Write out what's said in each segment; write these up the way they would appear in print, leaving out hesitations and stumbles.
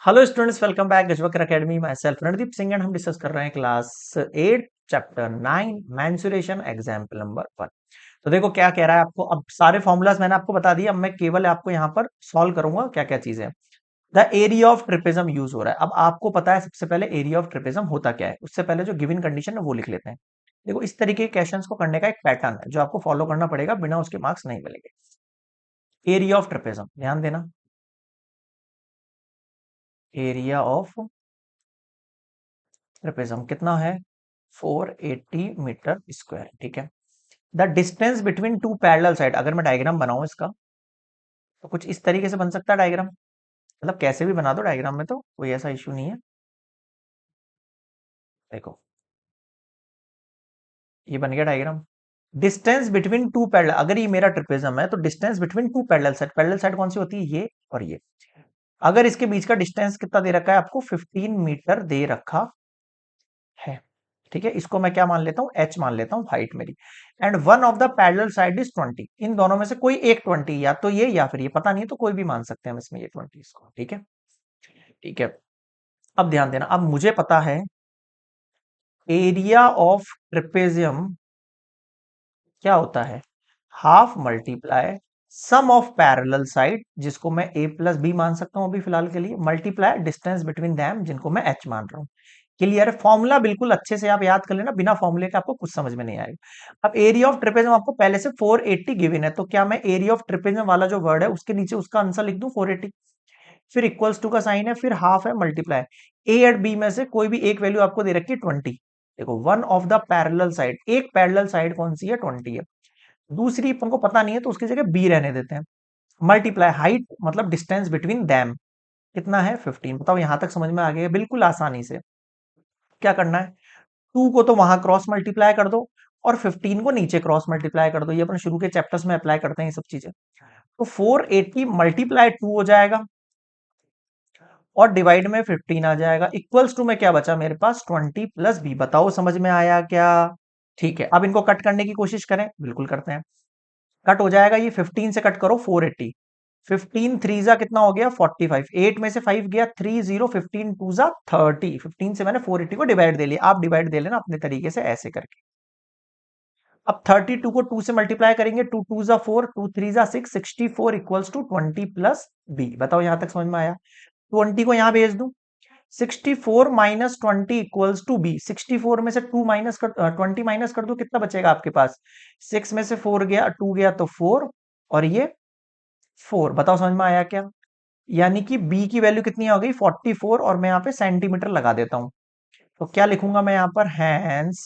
Hello students, welcome back Gajwakar academy. Myself Randeep Singh and हम discuss कर रहे हैं class 8 chapter 9 mensuration example number 1। तो देखो क्या कह रहा है आपको। अब सारे फॉर्मूलाज मैंने आपको बता दिया, अब मैं केवल आपको यहाँ पर सॉल्व करूंगा क्या क्या चीजें। द एरिया ऑफ ट्रिपेजम यूज हो रहा है। अब आपको पता है सबसे पहले एरिया ऑफ ट्रिपेजम होता क्या है, उससे पहले जो गिवन कंडीशन है वो लिख लेते हैं। देखो इस तरीके के क्वेश्चंस को करने का एक पैटर्न है जो आपको फॉलो करना पड़ेगा, बिना उसके मार्क्स नहीं मिलेंगे। एरिया ऑफ ट्रिपेजम, ध्यान देना। एरिया ऑफ ट्रेपेजम कितना है? 480 मीटर स्क्वायर। ठीक है। The distance between two parallel side, अगर मैं डायग्राम बनाऊं इसका तो कुछ इस तरीके से बन सकता है डायग्राम। मतलब कैसे भी बना दो डायग्राम में, तो कोई ऐसा इश्यू नहीं है। देखो ये बन गया diagram. Distance between two parallel, अगर ये मेरा ट्रिपेजम है तो distance between two parallel side कौन सी होती है? ये और ये। अगर इसके बीच का डिस्टेंस कितना दे रखा है आपको? 15 मीटर दे रखा है। ठीक है, इसको मैं क्या मान लेता हूं? एच मान लेता हूं, हाइट मेरी। And one of the parallel side is 20। इन दोनों में से कोई एक 20, या तो ये या फिर ये, पता नहीं है तो कोई भी मान सकते हैं हम इसमें ये 20 इसको। ठीक है। ठीक है। अब ध्यान देना, अब मुझे पता है एरिया ऑफ ट्रेपेजियम क्या होता है? Half multiply sum of parallel side, जिसको मैं ए प्लस बी मान सकता हूं अभी फिलहाल के लिए, मल्टीप्लाई डिस्टेंस बिटवीन दैम, जिनको मैं एच मान रहा हूं। क्लियर है? फॉर्मूला बिल्कुल अच्छे से आप याद कर लेना, बिना फॉर्मूले के आपको कुछ समझ में नहीं आएगा। अब एरिया ऑफ ट्रेपेजम आपको पहले से 480 गिवन है, तो क्या मैं एरिया ऑफ ट्रेपेजम वाला जो वर्ड है उसके नीचे उसका आंसर लिख दूं 480, फिर इक्वल्स टू का साइन है, फिर हाफ है, मल्टीप्लाई ए एंड बी में से कोई भी एक वैल्यू आपको दे रखी है 20। देखो one of the parallel side, एक पैरेलल साइड कौन सी है? 20 है। दूसरी अपन को पता नहीं है तो उसकी जगह बी रहने देते हैं। मल्टीप्लाई हाइट मतलब डिस्टेंस बिटवीन दैम कितना है? 15। बताओ यहां तक समझ में आ गया? बिल्कुल आसानी से। क्या करना है? 2 को तो वहां क्रॉस मल्टीप्लाई कर दो और 15 को नीचे क्रॉस मल्टीप्लाई कर दो। ये अपन शुरू के चैप्टर्स में अप्लाई करते हैं ये सब चीजें। तो 480 मल्टीप्लाई 2 हो जाएगा और डिवाइड में 15 आ जाएगा। इक्वल्स टू में क्या बचा मेरे पास? 20 प्लस बी। बताओ समझ में आया क्या? ठीक है, अब इनको कट करने की कोशिश करें। बिल्कुल करते हैं। कट हो जाएगा, ये 15 से कट करो 480। 15 थ्री जा कितना हो गया? 45। 8 में से 5 गया 3 0, 15 टू जा 30। 15 से मैंने 480 को डिवाइड दे लिया, आप डिवाइड दे लेना अपने तरीके से ऐसे करके। अब 32 को 2 से मल्टीप्लाई करेंगे, 2 2 जा 4, 2 3 जा 6, 64 इक्वल्स टू 20 प्लस बी। बताओ यहां तक समझ में आया? 20 को यहां भेज दूं, 64 माइनस 20 इक्वल्स टू बी। 64 में से 2 माइनस कर 20 माइनस कर दो, कितना बचेगा आपके पास? 6 में से 4 गया, 2 गया तो 4, और ये 4। बताओ समझ में आया क्या? यानी कि बी की वैल्यू कितनी हो गई? 44। और मैं यहाँ पे सेंटीमीटर लगा देता हूं। तो क्या लिखूंगा मैं यहाँ पर? Hence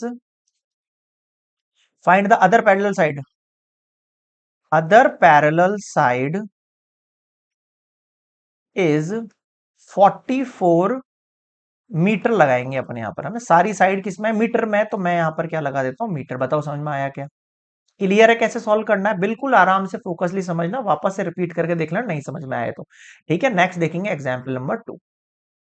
find the other parallel side. Other parallel side is 44 metre लगाएंगे अपन यहाँ पर। हमें सारी साइड किसमें? मीटर में। तो मैं यहाँ पर क्या लगा देता हूँ? मीटर। बताओ समझ में आया क्या? क्लियर है कैसे सॉल्व करना है? बिल्कुल आराम से फोकसली समझना, वापस से रिपीट करके देख लेना नहीं समझ में आए तो। ठीक है, नेक्स्ट देखेंगे एग्जाम्पल नंबर 2।